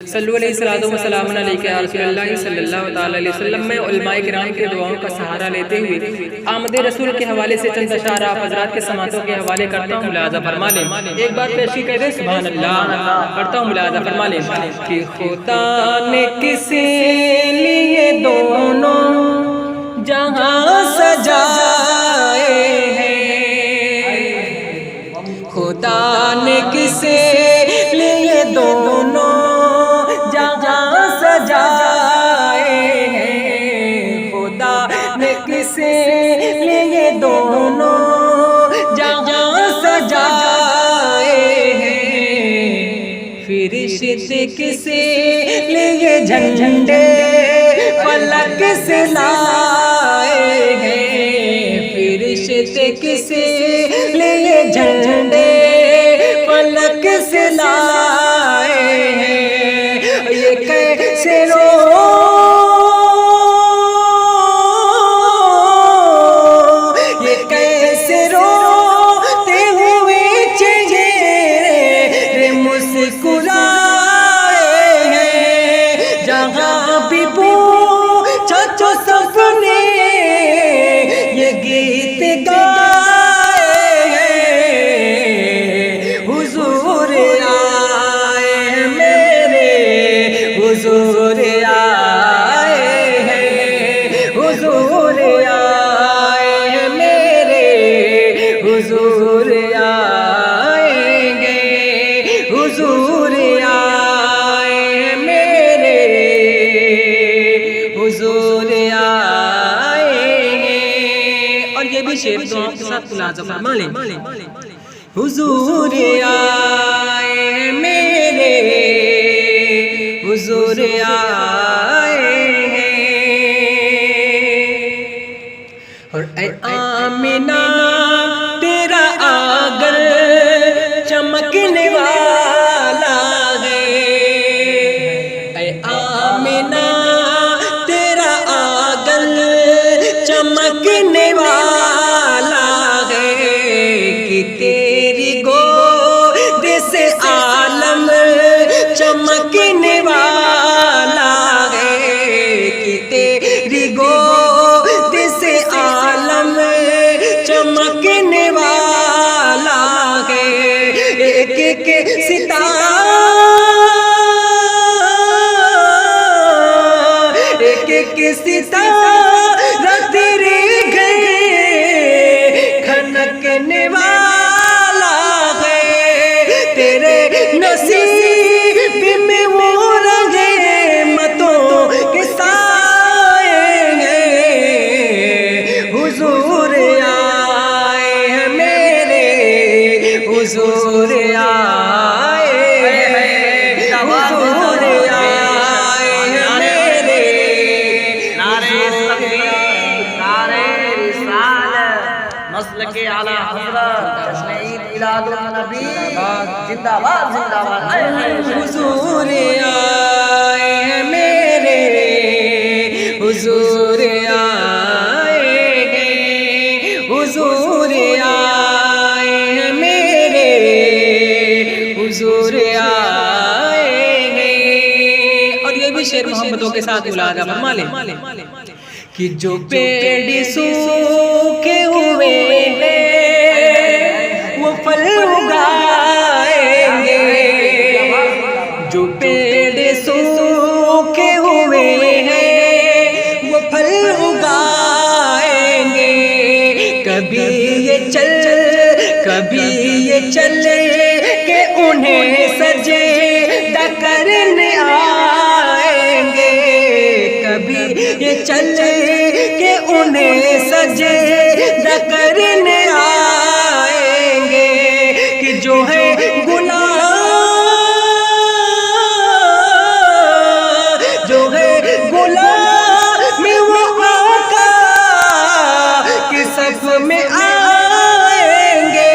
सल्लल्लाहु अलैहि वसल्लम में उलमाए किराम के दुआओं का सहारा लेते हुए आमद रसूल के हवाले से चंद अशार आप हज़रात के समातों के हवाले करता हूँ, मुलाज़ा फरमा लें। एक बार पेशी कह दे सुभान अल्लाह, करता हूँ मुलाज़ा फरमा लें कि खुदा ने किसी लिए दोनों जहां सजाए हैं, खुदा ने किसी लिए दोनों जहां सजाए हैं, खुदा ने किसी लिए दोनों जहां सजाए हैं, फरिश्ते किसी लिए झंडे फलक से लाए हैं, फरिश्ते किसी लिए झंडे फलक से लाए हैं। ये कैसे ये कैसे रोते हुए चेहरे मुस्कुराए हैं, जहाँ भी पूछो तो सबने ये गीत गाए हैं। हुजूर आए हैं मेरे, हुजूर आए हैं, हुजूर आए हैं मेरे, हुजूर आएंगे, हुजूर आए हैं मेरे, हुजूर आएंगे। और ये भी शेर तो आपके साथ मुलाज़ा फरमा लें। हुजूर आए हैं मेरे, हुजूर आए हैं। और ऐ आमिना तेरा आगल चमकने वाला है, ऐ आमिना तेरा आगल चमकने वाला है, कि तेरी गोद से आलम चमकने वाला है, कि तेरी गोद से आलम चमकने वाला है। एक एक सितारा, एक एक सितारा तेरे घर खनकने वाला है, तेरे नसीब में वो रंगे मतों के साए हैं। हुजूर आए हैं मेरे, हुजूर आए हैं, हुजूर आए हैं मेरे। नारे तकबीर, नारे रिसालत, मसलके आला हज़रत, जश्न ईद मिलादुन नबी जिंदाबाद जिंदाबाद। हुजूर आए हैं मेरे, हुजूर आएंगे, हुजूर आए हैं मेरे, हुजूर आएंगे। और ये भी शेर मोहब्बतों के साथ मुलाज़ा फरमा लें कि जो पेड़ सूखे हुए हैं वो फल उगाएंगे, जो पेड़ सूखे हुए हैं वो फल उगाएंगे। कभी ये चले के उन्हें सजदा करने आएंगे, कभी ये चले के उन्हें सजदा करने आएंगे, कि जो है गुलाम, जो है गुलाम वो आका कि सब में आएंगे,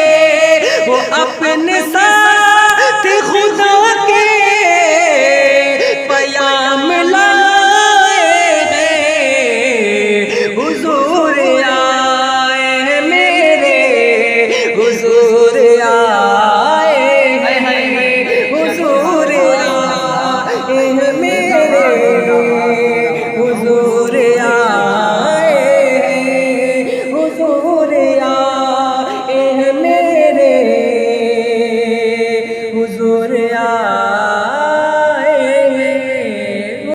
वो अपने साथ खुदा के पयाम लाए हैं। हुजूर हैं मेरे हुजूर आए हैं, हुजूर आए हैं मेरे हुजूर